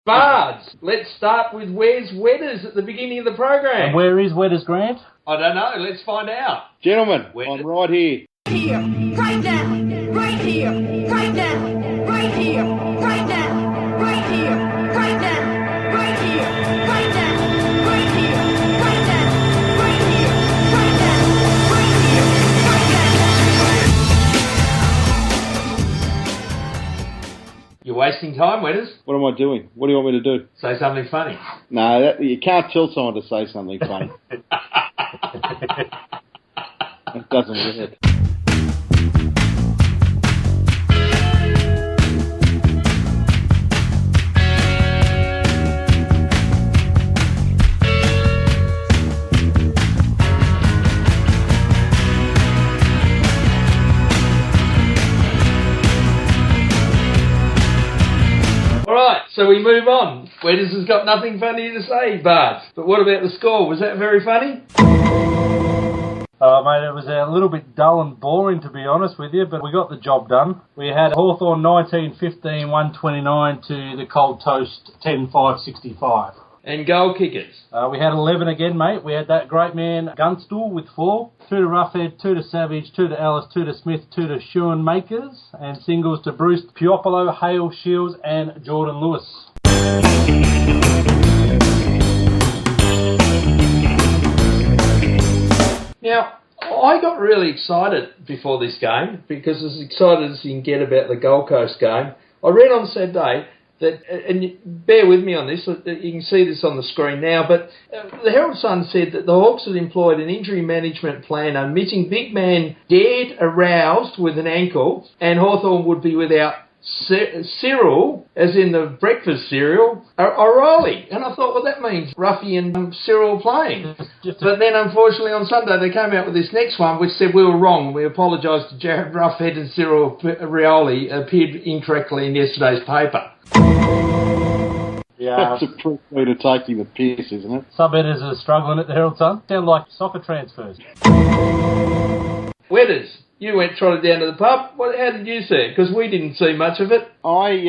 Bards, let's start with Where's Wedders at the beginning of the program. And where is Wedders, Grant? I don't know. Let's find out. Gentlemen, I'm right here. Here, right now, right here, right now, right here, right now, right here, right now, right here, right now, right here, right now, right here, right now, right here, right now. You're wasting time, Wedders. What am I doing? What do you want me to do? Say something funny. No, you can't tell someone to say something funny. It doesn't work. So we move on. Wedders has got nothing funny to say, Bart. But what about the score? Was that very funny? Mate, it was a little bit dull and boring, to be honest with you, but we got the job done. We had Hawthorn 19-15, 129 to the Cold Toast 10-5-65. And goal kickers? We had 11 again, mate. We had that great man Gunstall with 4, 2 to Roughhead, 2 to Savage, 2 to Ellis, 2 to Smith, 2 to Schoenmakers, and singles to Bruce, Piopolo, Hale, Shields, and Jordan Lewis. Now, I got really excited before this game because as excited as you can get about the Gold Coast game. I read on Saturday that, and bear with me on this, you can see this on the screen now, but the Herald Sun said that the Hawks had employed an injury management plan omitting big man dead aroused with an ankle, and Hawthorn would be without Cyril, as in the breakfast cereal, O'Reilly. And I thought, well, that means Ruffy and Cyril playing. But then, unfortunately, on Sunday, they came out with this next one, which said we were wrong. We apologise to Jared Roughhead and Cyril Rioli, appeared incorrectly in yesterday's paper. Yeah. That's a pretty way to taking the piss, isn't it? Some editors are struggling at the Herald Sun. Sound like soccer transfers. Wedders, you went trotted down to the pub. How did you see it? Because we didn't see much of it. I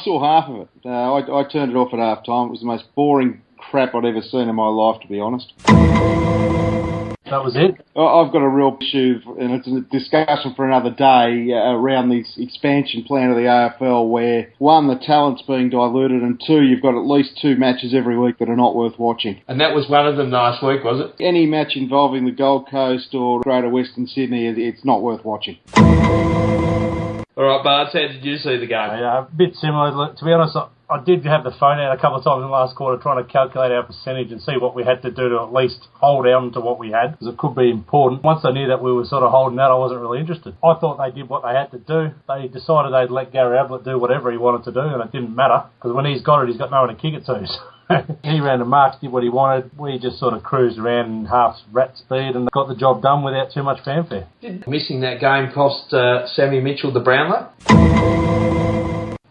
saw half of it. I turned it off at half time. It was the most boring crap I'd ever seen in my life, to be honest. That was it? I've got a real issue, and it's a discussion for another day, around this expansion plan of the AFL where, one, the talent's being diluted, and two, you've got at least 2 matches every week that are not worth watching. And that was one of them last week, was it? Any match involving the Gold Coast or Greater Western Sydney, it's not worth watching. All right, Bards, how did you see the game? Yeah, a bit similar. To be honest, I did have the phone out a couple of times in the last quarter trying to calculate our percentage and see what we had to do to at least hold on to what we had, because it could be important. Once I knew that we were sort of holding out, I wasn't really interested. I thought they did what they had to do. They decided they'd let Gary Ablett do whatever he wanted to do, and it didn't matter, because when he's got it, he's got no one to kick it to. He ran the marks, did what he wanted. We just sort of cruised around in half rat speed and got the job done without too much fanfare. Did missing that game cost Sammy Mitchell the Brownlow?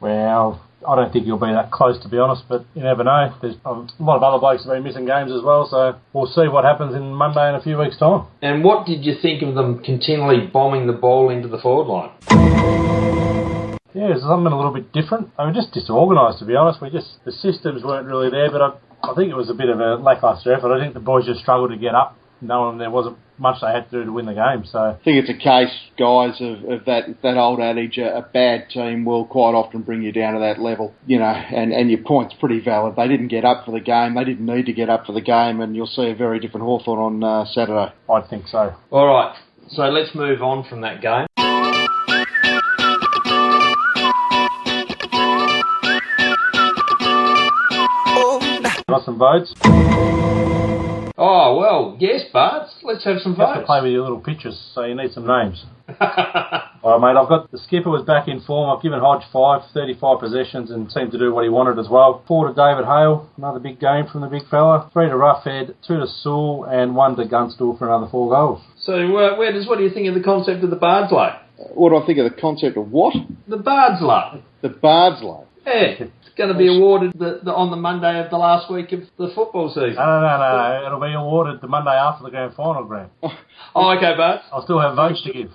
Well, I don't think he'll be that close, to be honest, but you never know. There's a lot of other blokes have been missing games as well, so we'll see what happens in Monday in a few weeks' time. And what did you think of them continually bombing the ball into the forward line? Yeah, it's something a little bit different. They were just disorganised, to be honest. The systems weren't really there, but I think it was a bit of a lacklustre effort. I think the boys just struggled to get up, knowing there wasn't much they had to do to win the game. So I think it's a case, guys, of that old adage, a bad team will quite often bring you down to that level, you know, and your point's pretty valid. They didn't get up for the game. They didn't need to get up for the game, and you'll see a very different Hawthorn on Saturday. I think so. All right, so let's move on from that game. Got some votes? Oh, well, yes, Bart. Let's have some votes. You have to play with your little pictures, so you need some names. All right, mate, I've got the skipper was back in form. I've given Hodge 35 possessions and seemed to do what he wanted as well. 4 to David Hale, another big game from the big fella. 3 to Roughhead, 2 to Sewell, and 1 to Gunstall for another 4 goals. So, what do you think of the concept of the Bardsley? What do I think of the concept of what? The Bardsley. The Bardsley. Yeah, it's going to be awarded on the Monday of the last week of the football season. No. It'll be awarded the Monday after the grand final, Grant. Oh, okay, Bart. I'll still have votes to give.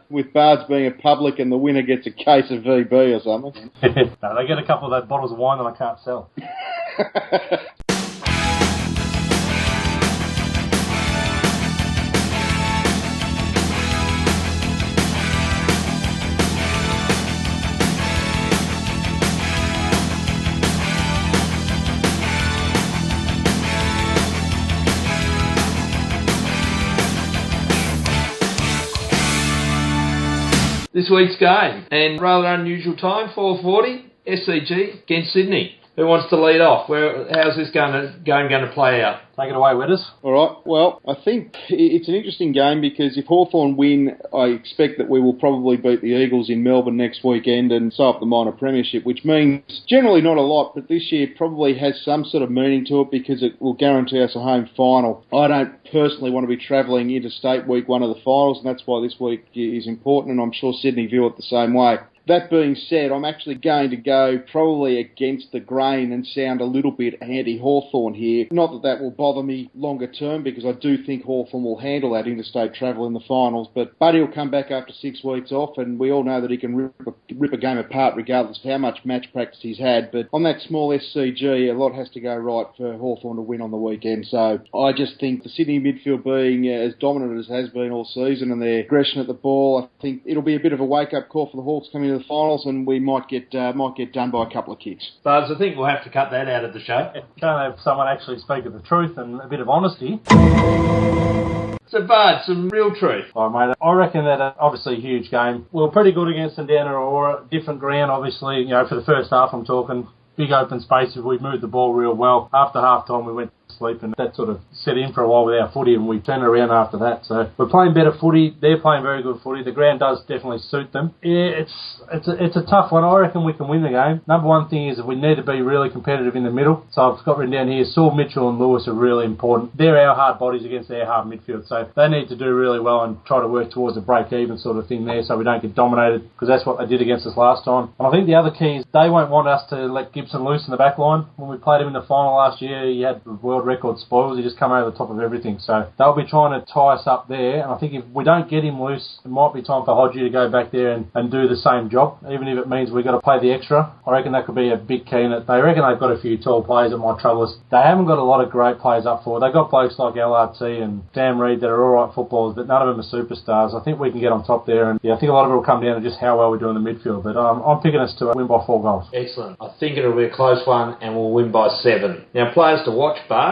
With Bards being a public and the winner gets a case of VB or something. No, they get a couple of those bottles of wine that I can't sell. This week's game, and rather unusual time, 4:40, SCG against Sydney. Who wants to lead off? How's this game going to play out? Take it away, Witters. All right. Well, I think it's an interesting game because if Hawthorn win, I expect that we will probably beat the Eagles in Melbourne next weekend and sew up the minor premiership, which means generally not a lot, but this year probably has some sort of meaning to it because it will guarantee us a home final. I don't personally want to be travelling interstate week one of the finals, and that's why this week is important, and I'm sure Sydney view it the same way. That being said, I'm actually going to go probably against the grain and sound a little bit anti-Hawthorn here. Not that that will bother me longer term, because I do think Hawthorn will handle that interstate travel in the finals. But Buddy will come back after 6 weeks off, and we all know that he can rip a game apart regardless of how much match practice he's had. But on that small SCG, a lot has to go right for Hawthorn to win on the weekend. So I just think the Sydney midfield being as dominant as has been all season and their aggression at the ball, I think it'll be a bit of a wake-up call for the Hawks coming into the finals, and we might get done by a couple of kicks. Buzz, I think we'll have to cut that out of the show. Can't have someone actually speaking the truth and a bit of honesty. So, Bud, some real truth. Oh, mate, I reckon that obviously a huge game. We were pretty good against them down at Aurora. Different ground, obviously. You know, for the first half, I'm talking big open spaces. We moved the ball real well. After half time, we went to sleep, and that sort of set in for a while with our footy, and we turned it around after that. So we're playing better footy. They're playing very good footy. The ground does definitely suit them. Yeah, it's a tough one. I reckon we can win the game. Number one thing is that we need to be really competitive in the middle. So I've got written down here, Saul, Mitchell and Lewis are really important. They're our hard bodies against their hard midfield. So they need to do really well and try to work towards a break-even sort of thing there so we don't get dominated, because that's what they did against us last time. And I think the other key is they won't want us to let Gibson loose in the back line. When we played him in the final last year, he had the world record spoils. He just come over the top of everything. So they'll be trying to tie us up there. And I think if we don't get him loose, it might be time for Hodgie to go back there and do the same job, even if it means we've got to play the extra. I reckon that could be a big key in it. They reckon they've got a few tall players that might trouble us. They haven't got a lot of great players up forward. They've got blokes like LRT and Sam Reed that are alright footballers, but none of them are superstars. I think we can get on top there. And yeah, I think a lot of it will come down to just how well we do in the midfield. But I'm picking us to win by 4 goals. Excellent. I think it'll be a close one, and we'll win by 7. Now, players to watch, Bart.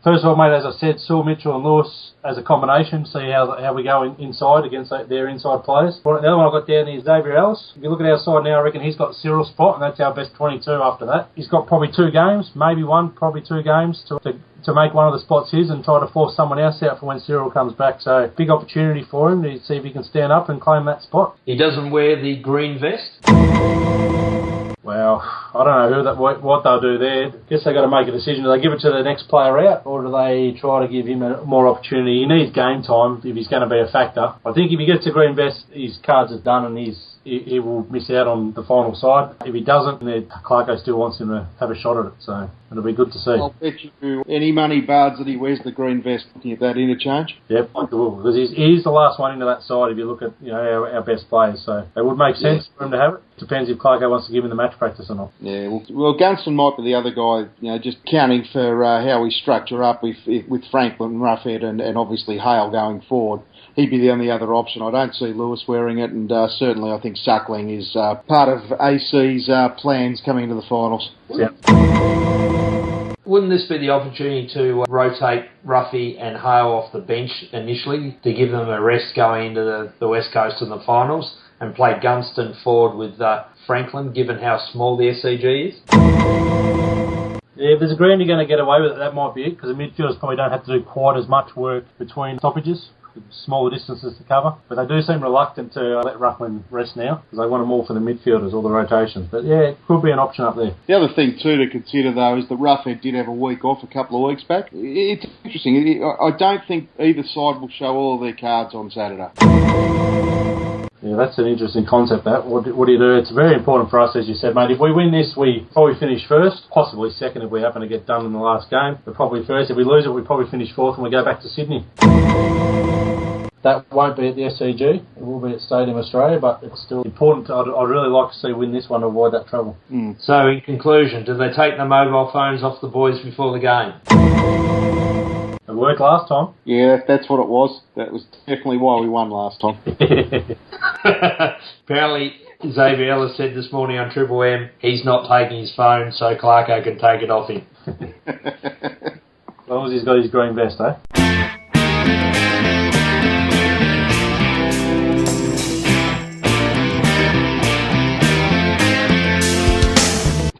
First of all, mate, as I said, Saul, Mitchell and Lewis as a combination, see how we go inside against their inside players. The other one I've got down is Xavier Ellis. If you look at our side now, I reckon he's got Cyril's spot, and that's our best 22 after that. He's got probably 2 games, maybe one, probably 2 games to make one of the spots his and try to force someone else out for when Cyril comes back. So big opportunity for him to see if he can stand up and claim that spot. He doesn't wear the green vest? Well, I don't know what they'll do there. Guess they've got to make a decision. Do they give it to the next player out, or do they try to give him more opportunity? He needs game time if he's going to be a factor. I think if he gets a green vest, his cards are done and he will miss out on the final side. If he doesn't, then Clarko still wants him to have a shot at it. So it'll be good to see. I'll bet you any money, Bards, that he wears the green vest looking at that interchange. Yep, I will, because he's the last one into that side if you look at our best players. So it would make sense for him to have it. Depends if Clarko wants to give him the match practice or not. Yeah, well, Gunston might be the other guy, just counting for how we structure up with Franklin, Roughhead and obviously Hale going forward. He'd be the only other option. I don't see Lewis wearing it, and certainly I think Suckling is part of AC's plans coming into the finals. Yeah. Wouldn't this be the opportunity to rotate Ruffy and Hale off the bench initially to give them a rest going into the West Coast in the finals, and play Gunston forward with Franklin, given how small the SCG is? Yeah, if there's a ground you're going to get away with it, that might be it, because the midfielders probably don't have to do quite as much work between stoppages. smaller distances to cover. But they do seem reluctant to let Ruckman rest now because they want them all for the midfielders, all the rotations. But yeah, it could be an option up there. The other thing too to consider though is that Roughhead did have a week off a couple of weeks back. It's interesting. I don't think either side will show all of their cards on Saturday. Yeah, that's an interesting concept, that. What do you do? It's very important for us, as you said, mate. If we win this, we probably finish first, possibly second if we happen to get done in the last game, but probably first. If we lose it, we probably finish fourth and we go back to Sydney. That won't be at the SCG. It will be at Stadium Australia, but it's still important. I'd really like to see win this one to avoid that trouble. So, in conclusion, do they take the mobile phones off the boys before the game? It worked last time. Yeah, that's what it was. That was definitely why we won last time. Apparently, Xavier Ellis said this morning on Triple M, he's not taking his phone so Clarko can take it off him. As long as he's got his green vest, eh?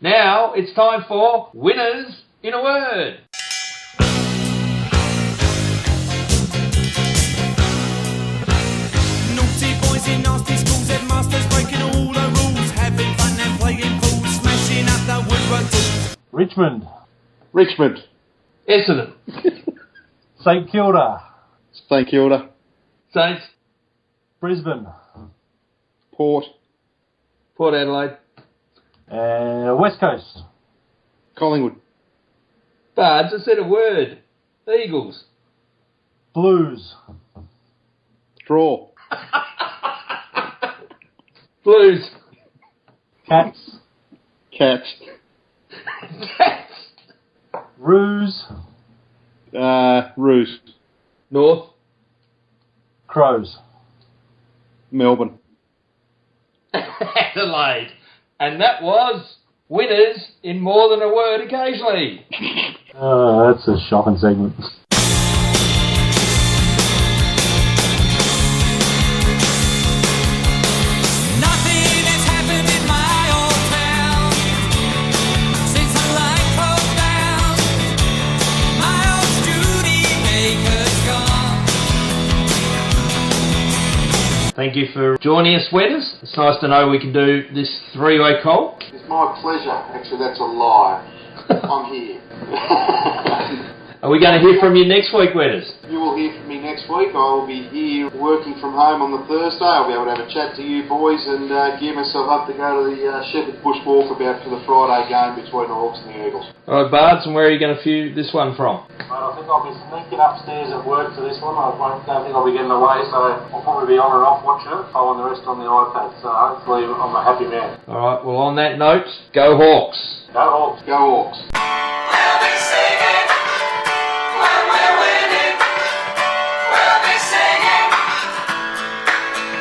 Now, it's time for Winners in a Word. In nasty schools, headmasters breaking all the rules, having fun and playing pool, smashing up the woodwork tools. Richmond. Essendon. St Kilda. St Kilda. Saints. Brisbane. Port Adelaide. West Coast. Collingwood. Bards, I said a word. Eagles. Blues. Draw. Blues. Cats. Cats. Roos. Roos. North. Crows. Melbourne. Adelaide. And that was Winners in More Than a Word Occasionally. Oh, that's a shocking segment. Thank you for joining us, Wetters. It's nice to know we can do this three-way call. It's my pleasure. Actually, that's a lie. I'm here. Are we going to hear from you next week, Wetters? You will hear from me next week. I will be here working from home on the Thursday. I'll be able to have a chat to you boys and gear myself up to go to the Shepherd Bush Walkabout for the Friday game between the Hawks and the Eagles. All right, Bards, and where are you going to view this one from? I think I'll be sneaking upstairs at work for this one. I don't think I'll be getting away, so I'll probably be on and off watching it, following the rest on the iPad. So hopefully I'm a happy man. All right, well, on that note, go Hawks. Go Hawks. Go Hawks.